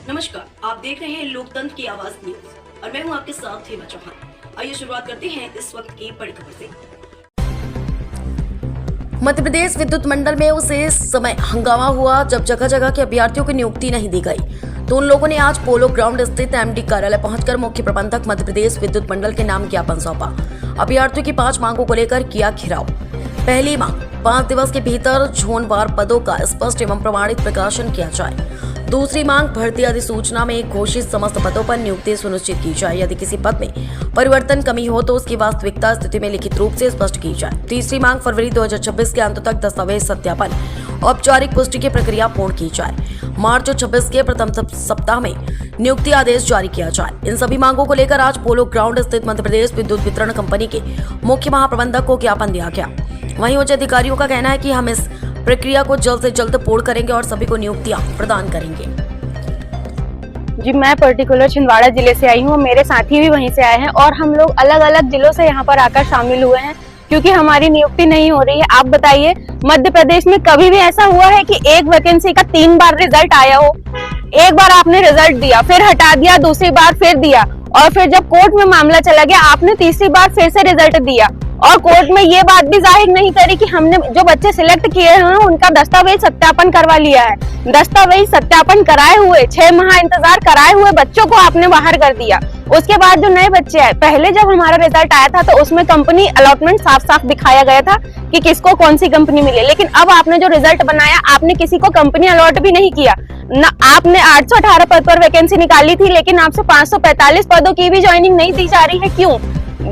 नमस्कार, आप देख रहे हैं लोकतंत्र की आवाज न्यूज और मैं हूं आपके साथ हेमा चौहान। आइए शुरुआत करते हैं इस वक्त की बड़ी खबर से। मध्य प्रदेश विद्युत मंडल में उस समय हंगामा हुआ जब जगह जगह के अभ्यर्थियों की नियुक्ति नहीं दी गई, तो उन लोगों ने आज पोलो ग्राउंड स्थित एमडी कार्यालय पहुंचकर मुख्य प्रबंधक मध्य प्रदेश विद्युत मंडल के नाम ज्ञापन सौंपा। अभ्यर्थियों की 5 मांगों को लेकर किया घेराव। पहली मांग, 5 दिवस के भीतर जोनवार पदों का स्पष्ट एवं प्रमाणित प्रकाशन किया जाए। दूसरी मांग, भर्ती अधिसूचना में घोषित समस्त पदों पर नियुक्ति सुनिश्चित की जाए। यदि किसी पद में परिवर्तन कमी हो तो उसकी वास्तविकता स्थिति में लिखित रूप से स्पष्ट की जाए। तीसरी मांग, फरवरी 2026 के अंत तक दस्तावेज सत्यापन औपचारिक पुष्टि की प्रक्रिया पूर्ण की जाए। मार्च 26 के प्रथम सप्ताह में नियुक्ति आदेश जारी किया जाए। इन सभी मांगों को लेकर आज पोलो ग्राउंड स्थित मध्य प्रदेश विद्युत वितरण कंपनी के मुख्य महाप्रबंधक को ज्ञापन दिया गया। वहीं उच्च अधिकारियों का कहना है कि हम इस प्रक्रिया को जल्द से जल्द पूर्ण करेंगे और सभी को नियुक्तियां प्रदान करेंगे। जी, मैं पर्टिकुलर छिंदवाड़ा जिले से आई हूँ, मेरे साथी भी वहीं से आए हैं और हम लोग अलग अलग जिलों से यहाँ पर आकर शामिल हुए हैं क्योंकि हमारी नियुक्ति नहीं हो रही है। आप बताइए, मध्य प्रदेश में कभी भी ऐसा हुआ है कि एक वैकेंसी का 3 बार रिजल्ट आया हो? एक बार आपने रिजल्ट दिया, फिर हटा दिया, दूसरी बार फिर दिया और फिर जब कोर्ट में मामला चला गया आपने तीसरी बार फिर से रिजल्ट दिया और कोर्ट में ये बात भी जाहिर नहीं करी कि हमने जो बच्चे सिलेक्ट किए हैं उनका दस्तावेज सत्यापन करवा लिया है। दस्तावेज सत्यापन कराए हुए 6 माह इंतजार कराए हुए बच्चों को आपने बाहर कर दिया। उसके बाद जो नए बच्चे आए, पहले जब हमारा रिजल्ट आया था तो उसमें कंपनी अलॉटमेंट साफ साफ दिखाया गया था कि किसको कौन सी कंपनी मिले, लेकिन अब आपने जो रिजल्ट बनाया आपने किसी को कंपनी अलॉट भी नहीं किया ना। आपने 818 पद पर वैकेंसी निकाली थी लेकिन आपसे 545 पदों की भी ज्वाइनिंग नहीं दी जा रही है। क्यों?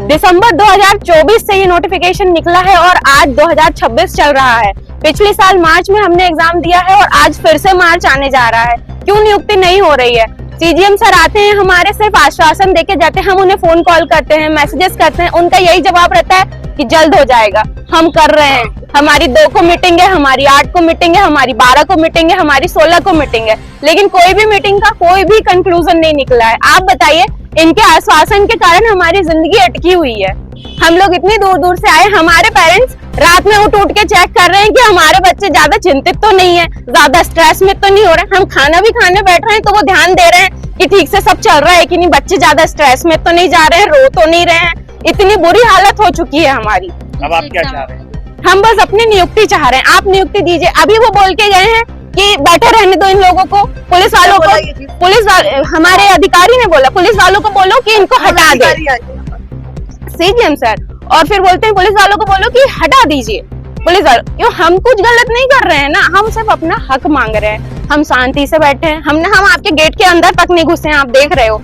दिसंबर 2024 से ये नोटिफिकेशन निकला है और आज 2026 चल रहा है। पिछले साल मार्च में हमने एग्जाम दिया है और आज फिर से मार्च आने जा रहा है। क्यों नियुक्ति नहीं हो रही है? सीजीएम सर आते हैं, हमारे सिर्फ आश्वासन देके जाते हैं, हम उन्हें फोन कॉल करते हैं, मैसेजेस करते हैं, उनका यही जवाब रहता है कि जल्द हो जाएगा, हम कर रहे हैं। हमारी 2 को मीटिंग है, हमारी 8 को मीटिंग है, हमारी 12 को मीटिंग है, हमारी 16 को मीटिंग है, लेकिन कोई भी मीटिंग का कोई भी कंक्लूजन नहीं निकला है। आप बताइए, इनके आश्वासन के कारण हमारी जिंदगी अटकी हुई है। हम लोग इतनी दूर दूर से आए, हमारे पेरेंट्स रात में उठ के चेक कर रहे हैं कि हमारे बच्चे ज्यादा चिंतित तो नहीं है, ज्यादा स्ट्रेस में तो नहीं हो रहे। हम खाना भी खाने बैठ रहे हैं तो वो ध्यान दे रहे हैं कि ठीक से सब चल रहा है कि नहीं, बच्चे ज्यादा स्ट्रेस में तो नहीं जा रहे हैं, रो तो नहीं रहे हैं। इतनी बुरी हालत हो चुकी है हमारी। अब आप क्या चाह रहे हैं? हम बस अपनी नियुक्ति चाह रहे हैं, आप नियुक्ति दीजिए। अभी वो बोल के गए हैं कि बैठे रहने दो इन लोगों को, पुलिस वालों को, हमारे अधिकारी ने बोला पुलिस वालों को बोलो कि इनको हटा दे, सीजीएम सर, और फिर बोलते हैं पुलिस वालों को बोलो कि हटा दीजिए। पुलिस वालों, क्यों? हम कुछ गलत नहीं कर रहे हैं ना, हम सिर्फ अपना हक मांग रहे हैं। हम शांति से बैठे हैं, हम आपके गेट के अंदर तक नहीं घुसे हैं, आप देख रहे हो।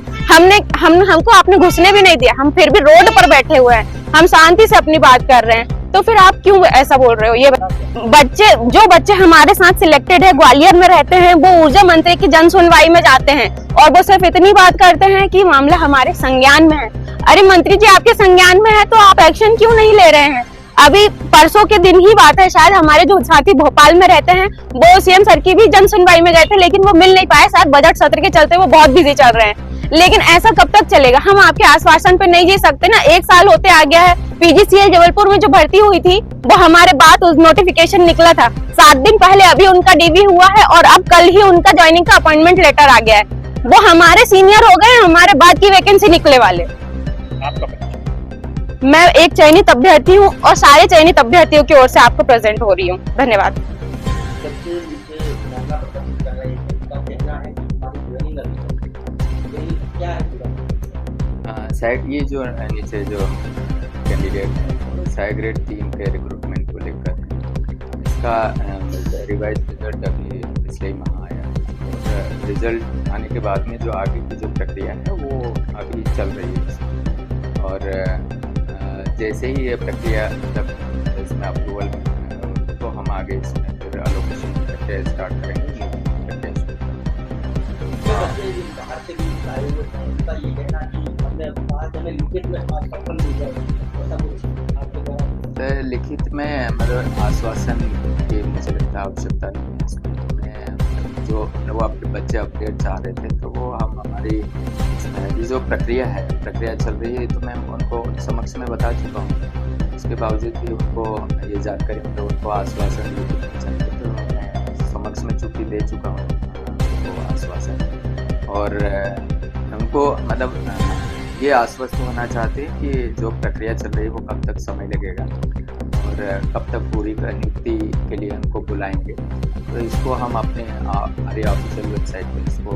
हमको आपने घुसने भी नहीं दिया, हम फिर भी रोड पर बैठे हुए हैं, हम शांति से अपनी बात कर रहे हैं। तो फिर आप क्यों ऐसा बोल रहे हो? ये जो बच्चे हमारे साथ सिलेक्टेड है, ग्वालियर में रहते हैं, वो ऊर्जा मंत्री की जन सुनवाई में जाते हैं और वो सिर्फ इतनी बात करते हैं कि मामला हमारे संज्ञान में है। अरे मंत्री जी, आपके संज्ञान में है तो आप एक्शन क्यों नहीं ले रहे हैं? अभी परसों के दिन ही बात है, शायद हमारे जो साथी भोपाल में रहते हैं वो सीएम सर की भी जन सुनवाई में गए थे लेकिन वो मिल नहीं पाए, शायद बजट सत्र के चलते वो बहुत बिजी चल रहे हैं। लेकिन ऐसा कब तक चलेगा? हम आपके आश्वासन पे नहीं जी सकते ना। 1 साल होते आ गया है। पीजीसीएल जबलपुर में जो भर्ती हुई थी वो हमारे बाद उस नोटिफिकेशन निकला था, 7 दिन पहले अभी उनका डीवी हुआ है और अब कल ही उनका ज्वाइनिंग का अपॉइंटमेंट लेटर आ गया है। वो हमारे सीनियर हो गए, हमारे बाद की वैकेंसी निकले वाले। आपका मैं एक चयनित अभ्यर्थी हूँ और सारे चयनित अभ्यर्थियों की ओर से आपको प्रेजेंट हो रही हूँ। धन्यवाद। साइड ये जो नीचे जो कैंडिडेट है साइड ग्रेड 3 के रिक्रूटमेंट को लेकर इसका रिवाइज रिजल्ट अभी पिछले माह आया और रिजल्ट आने के बाद में जो आगे की जो प्रक्रिया है वो अभी चल रही है और जैसे ही ये प्रक्रिया मतलब इसमें अप्रूवल तो हम आगे इसमें फिर एलोकेशन प्रक्रिया स्टार्ट करेंगे। लिखित में मतलब आश्वासन की मुझे लगता है आवश्यकता नहीं है इसमें। जो वो आपके बच्चे अपडेट चाह रहे थे तो वो हम हमारी ये जो प्रक्रिया चल रही है तो मैं उनको समक्ष में बता चुका हूँ। उसके बावजूद भी उनको ये जानकारी मतलब उनको आश्वासन चाहिए तो मैं समक्ष में चूंकि दे चुका हूँ वो आश्वासन। और हमको मतलब ये आश्वस्त होना चाहते हैं कि जो प्रक्रिया चल रही है वो कब तक समय लगेगा और कब तक पूरी नियुक्ति के लिए हमको बुलाएंगे। तो इसको हम अपने हमारी ऑफिशियल वेबसाइट पर इसको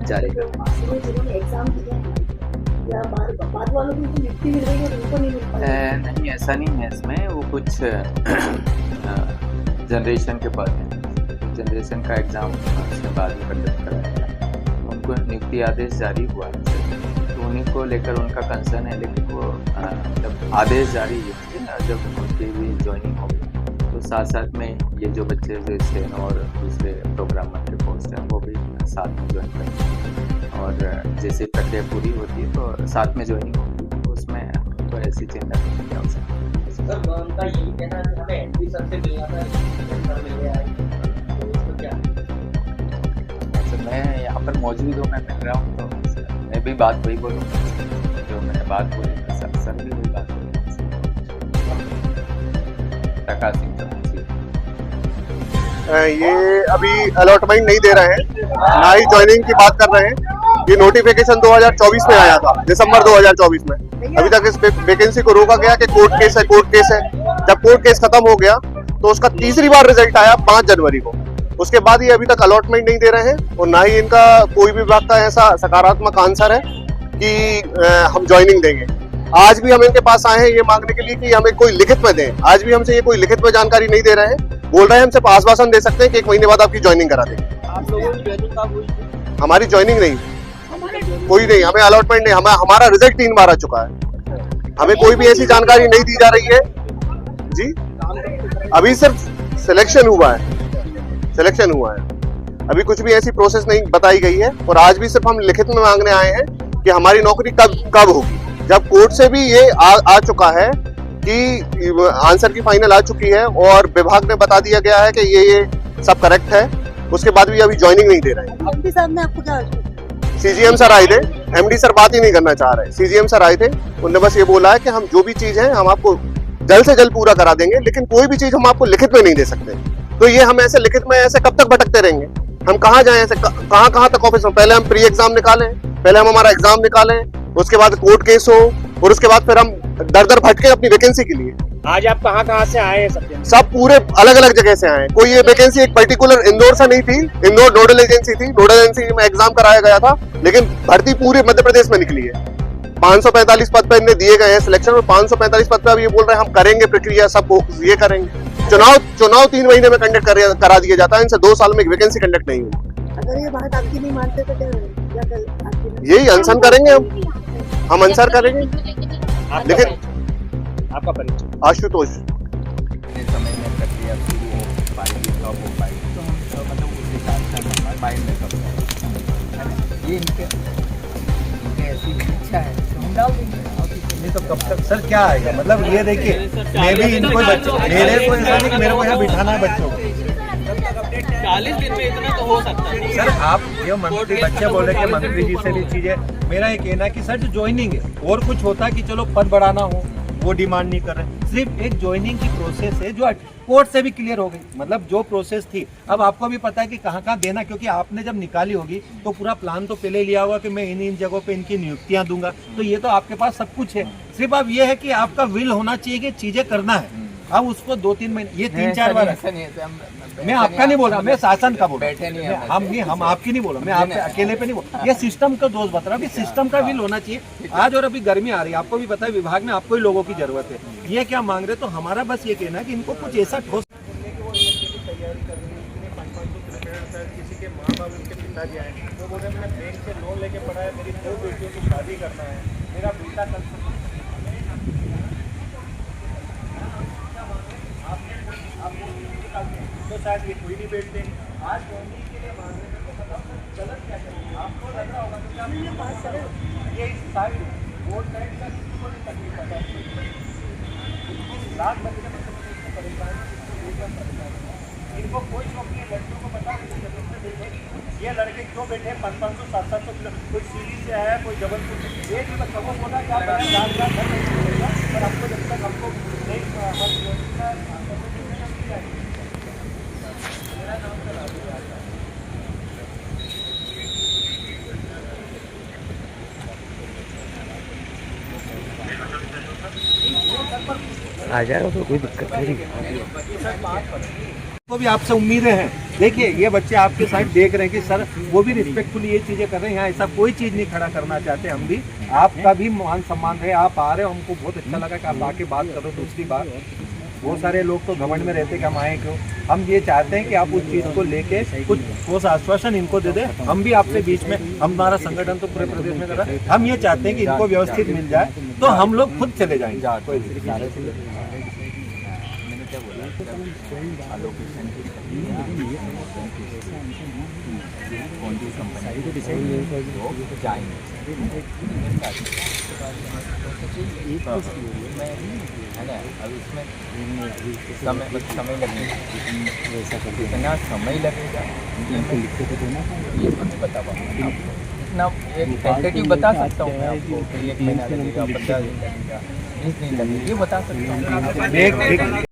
जारी नहीं, ऐसा नहीं है इसमें। वो कुछ जनरेशन के बाद है, जनरेशन का एग्ज़ाम उसके बाद में कंडक्ट कराया, उनको नियुक्ति आदेश जारी हुआ है तो उन्हीं को लेकर उनका कंसर्न है। लेकिन वो जब आदेश जारी हुए जब उनकी भी ज्वाइनिंग होगी तो साथ साथ में ये जो बच्चे जो स्टेनो और दूसरे प्रोग्रामर के पोस्ट हैं वो भी साथ में ज्वाइन करेंगे और जैसे प्रक्रिया पूरी होती है तो साथ में ज्वाइनिंग होगी तो उसमें तो ऐसी चिंता करने की आवश्यकता है। सर उनका यही कहना है कि हमें एमडी सर से मिलना था, सर मिल गया है तो इसको क्या? अच्छा, मैं यहाँ पर मौजूद हूँ, मैं मिल रहा हूँ तो मैं भी बात वही बोलूँगा जो मैंने बात बोली, सर भी वही बात बोली। प्रकाश सिंह ये अभी अलॉटमेंट नहीं दे रहे हैं, ना ही ज्वाइनिंग की बात कर रहे हैं। ये नोटिफिकेशन 2024 में आया था, दिसंबर 2024 में। अभी तक इस वैकेंसी को रोका गया कि कोर्ट केस है, कोर्ट केस है। जब कोर्ट केस खत्म हो गया तो उसका तीसरी बार रिजल्ट आया 5 जनवरी को। उसके बाद ये अभी तक अलॉटमेंट नहीं दे रहे हैं और ना ही इनका कोई भी विभाग का ऐसा सकारात्मक आंसर है कि हम ज्वाइनिंग देंगे। आज भी हम इनके पास आए हैं ये मांगने के लिए कि हमें कोई लिखित में दें। आज भी हमसे ये कोई लिखित में जानकारी नहीं दे रहे हैं। बोल रहे हैं हम सिर्फ आश्वासन दे सकते हैं कि 1 महीने बाद आपकी ज्वाइनिंग करा देंगे। आप लोगों की ज्वाइनिंग कब हुई? हमारी ज्वाइनिंग नहीं, कोई नहीं, हमें अलॉटमेंट नहीं, हमारा रिजल्ट 3 बार आ चुका है। हमें कोई भी ऐसी जानकारी नहीं दी जा रही है जी। अभी सिर्फ सिलेक्शन हुआ है, अभी कुछ भी ऐसी प्रोसेस नहीं बताई गई है। और आज भी सिर्फ हम लिखित में मांगने आए हैं कि हमारी नौकरी कब होगी, जब कोर्ट से भी ये आ चुका है कि आंसर की फाइनल आ चुकी है और विभाग ने बता दिया गया है कि ये सब करेक्ट है। उसके बाद भी अभी ज्वाइनिंग नहीं दे रहे हैं। एमडी साहब ने आपको क्या? सीजीएम सर आए थे, एमडी सर बात ही नहीं करना चाह रहे। सीजीएम सर आए थे, उन्होंने बस ये बोला है कि हम जो भी चीज है हम आपको जल्द से जल्द पूरा करा देंगे, लेकिन कोई भी चीज हम आपको लिखित में नहीं दे सकते। तो ये हम ऐसे लिखित में ऐसे कब तक भटकते रहेंगे? हम कहाँ जाएं, ऐसे कहाँ तक ऑफिस में? पहले हम प्री एग्जाम निकालें, पहले हम हमारा एग्जाम निकालें, उसके बाद कोर्ट केस हो और उसके बाद फिर हम दर भटके अपनी वैकेंसी के लिए। आज आप कहाँ से आए हैं? सब पूरे अलग अलग जगह से आए। कोई ये वैकेंसी एक पर्टिकुलर इंदौर से नहीं थी, इंदौर नोडल एजेंसी थी, नोडल एजेंसी में एग्जाम कराया गया था, लेकिन भर्ती पूरे मध्य प्रदेश में निकली है। 545 पद पे इन्हें दिए गए हैं सिलेक्शन, और 545 पद पे अब ये बोल रहे हैं हम करेंगे प्रक्रिया, सब ये करेंगे। चुनाव 3 महीने में कंडक्ट करा दिया जाता है, इनसे 2 साल में एक वैकेंसी कंडक्ट नहीं हुई। अगर ये बात आपकी नहीं मानते तो क्या यही अनशन करेंगे हम अनसर करेंगे। लेकिन आपका परिचय? आशुतोष। समय में प्रक्रिया शुरू हो पाएगी, कब हो पाएगी तो हम मतलब उस हिसाब से हमारे माइंड में कब है ये इनके ऐसी इच्छा है तो हम डाल देंगे। नहीं तो कब तक सर क्या आएगा? मतलब ये देखिए, मैं भी इनको मेरे को ऐसा नहीं कि मेरे को यहाँ बिठाना है बच्चों को। 40 दिन में इतना तो हो सकता है सर आप ये मंत्री बच्चे बोल रहे कि मंत्री जी से भी चीजें, मेरा ये कहना है कि सर जो ज्वाइनिंग है और कुछ होता है कि चलो पद बढ़ाना हो वो डिमांड नहीं कर रहे, सिर्फ एक ज्वाइनिंग की प्रोसेस है जो कोर्ट से भी क्लियर हो गई। मतलब जो प्रोसेस थी अब आपको भी पता है कि कहाँ देना, क्योंकि आपने जब निकाली होगी तो पूरा प्लान तो पहले लिया होगा कि मैं इन जगहों पे इनकी नियुक्तियां दूंगा। तो ये तो आपके पास सब कुछ है, सिर्फ अब ये है कि आपका विल होना चाहिए कि चीजें करना है। अब उसको 2-3 महीने, ये 3-4 बार मैं आपका नहीं बोल रहा, मैं शासन का बोल रहा हूँ। हम आपकी नहीं बोल रहा, मैं आपके अकेले पे नहीं बोल रहा। ये सिस्टम का दोष बता रहा हूँ, सिस्टम का विल होना चाहिए। आज और अभी गर्मी आ रही है, आपको भी पता है विभाग में आपको ही लोगों की जरूरत है। ये क्या मांग रहे, तो हमारा बस ये कहना है कि इनको कुछ ऐसा ठोस किसी के माँ बाप उनके पिताजी आए तो बोले मैंने बैंक से लोन लेके पढ़ा है, मेरी 2 बेटियों की शादी करना है, मेरा बेटा कल तो शायद ये कोई नहीं बैठते। आज ज्वाइनिंग के लिए मांगने में तो मतलब गलत क्या करेंगे? आपको लग रहा होगा कि आप ये बात करें, ये साइड वोट बैंक का किसी को नहीं तकलीफ पता है। लाख बच्चे परेशान, इनको कोई शौक नहीं है। लड़कियों को पता है ये लड़के क्यों बैठे 500-500, 700 किलो, कोई सीरी से है, कोई जबलपुर से। एक बच्चों को बोला क्या पर आपको जब तक हमको नहीं आ जाएगा तो कोई दिक्कत नहीं तो भी आपसे उम्मीदें हैं। देखिए ये बच्चे आपके साइड देख रहे हैं कि सर वो भी रिस्पेक्टफुली ये चीजें कर रहे हैं, यहाँ ऐसा कोई चीज नहीं खड़ा करना चाहते। हम भी आपका भी मान सम्मान है, आप आ रहे हो, हमको बहुत अच्छा लगा कि आप आके बात करो। दूसरी बात, बहुत सारे लोग तो घमंड में रहते कि हम आए क्यों। हम ये चाहते हैं कि आप उस चीज़ को लेके कुछ ठोस आश्वासन इनको दे दें। हम भी आपसे बीच में, हमारा संगठन तो पूरे प्रदेश में कर रहा है, हम ये चाहते हैं कि इनको व्यवस्थित मिल जाए तो हम लोग खुद चले जाएंगे। कोई है ना, अब इसमें समय लगेगा, कितना समय लगेगा ये तो नहीं बता पाऊँगा। इतना एक टेंटेटिव बता सकता हूँ मैं आपको कि 1 महीना लगेगा, 15 दिन लगेगा, 20 दिन लगेगा, ये बता सकता हूँ।